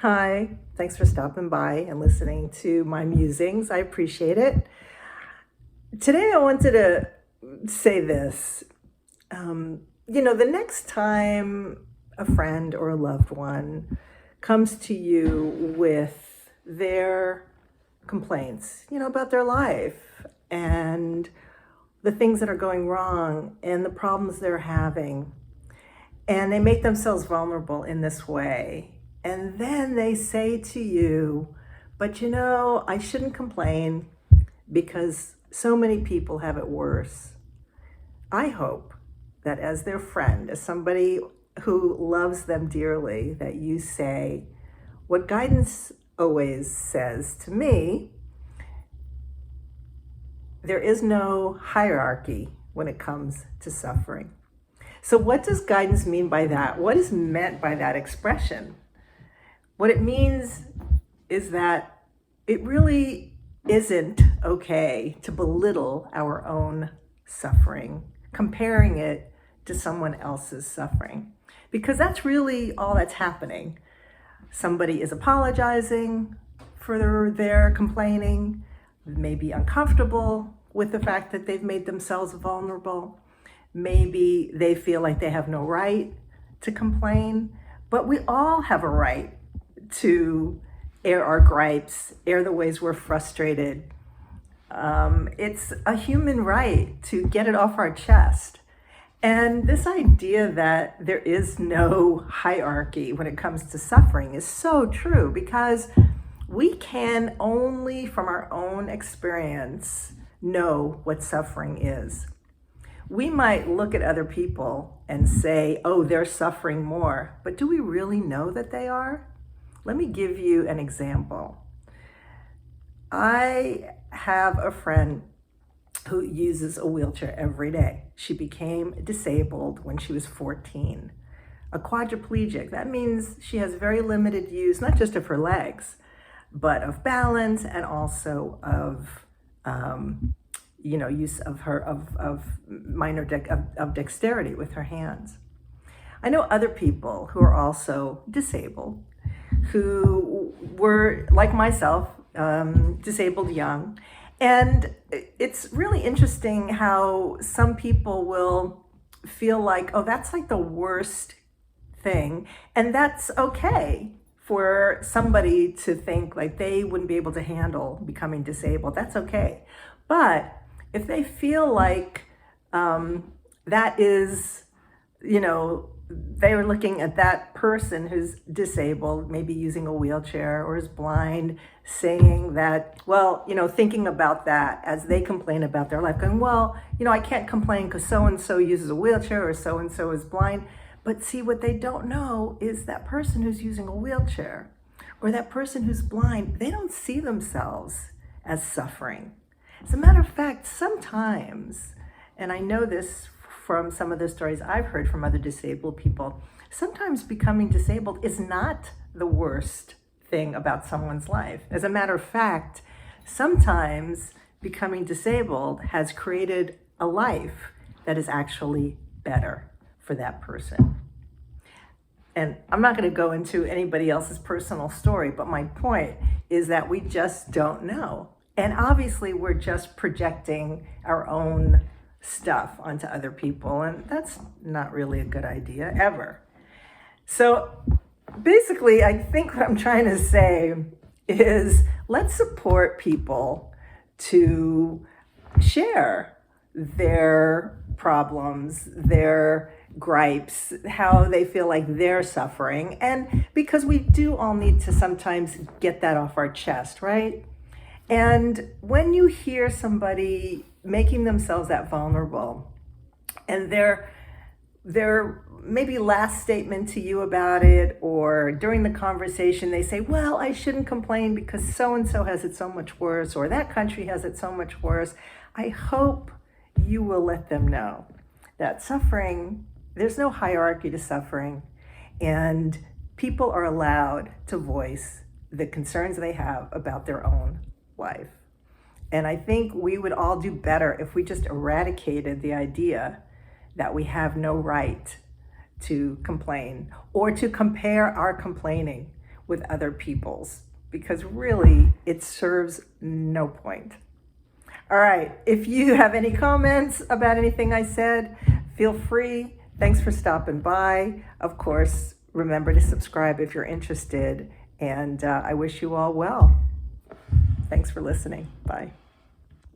Hi, thanks for stopping by and listening to my musings. I appreciate it. Today I wanted to say this. The next time a friend or a loved one comes to you with their complaints, about their life and the things that are going wrong and the problems they're having, and they make themselves vulnerable in this way. And then they say to you, but I shouldn't complain because so many people have it worse. I hope that as their friend, as somebody who loves them dearly, that you say what guidance always says to me: there is no hierarchy when it comes to suffering. So what does guidance mean by that? What is meant by that expression? What it means is that it really isn't okay to belittle our own suffering, comparing it to someone else's suffering, because that's really all that's happening. Somebody is apologizing for their complaining, maybe uncomfortable with the fact that they've made themselves vulnerable. Maybe they feel like they have no right to complain, but we all have a right to air our gripes, air the ways we're frustrated. It's a human right to get it off our chest. And this idea that there is no hierarchy when it comes to suffering is so true, because we can only from our own experience know what suffering is. We might look at other people and say, oh, they're suffering more, but do we really know that they are? Let me give you an example. I have a friend who uses a wheelchair every day. She became disabled when she was 14. A quadriplegic, that means she has very limited use, not just of her legs, but of balance and also of use of her of dexterity with her hands. I know other people who are also disabled, who were, like myself, disabled young. And it's really interesting how some people will feel like, oh, that's like the worst thing. And that's okay for somebody to think like they wouldn't be able to handle becoming disabled. That's okay. But if they feel like that is, they were looking at that person who's disabled, maybe using a wheelchair or is blind, saying that, well, thinking about that as they complain about their life, going, well, I can't complain because so-and-so uses a wheelchair or so-and-so is blind. But see, what they don't know is that person who's using a wheelchair or that person who's blind, they don't see themselves as suffering. As a matter of fact, sometimes, and I know this from some of the stories I've heard from other disabled people, sometimes becoming disabled is not the worst thing about someone's life. As a matter of fact, sometimes becoming disabled has created a life that is actually better for that person. And I'm not going to go into anybody else's personal story, but my point is that we just don't know. And obviously we're just projecting our own stuff onto other people, and that's not really a good idea ever. So basically, I think what I'm trying to say is, let's support people to share their problems, their gripes, how they feel like they're suffering. And because we do all need to sometimes get that off our chest, right? And when you hear somebody making themselves that vulnerable, and their maybe last statement to you about it, or during the conversation, they say, well, I shouldn't complain because so-and-so has it so much worse, or that country has it so much worse. I hope you will let them know that suffering, there's no hierarchy to suffering, and people are allowed to voice the concerns they have about their own life. And I think we would all do better if we just eradicated the idea that we have no right to complain or to compare our complaining with other people's, because really it serves no point. All right, if you have any comments about anything I said, feel free. Thanks for stopping by. Of course, remember to subscribe if you're interested, and I wish you all well. Thanks for listening. Bye.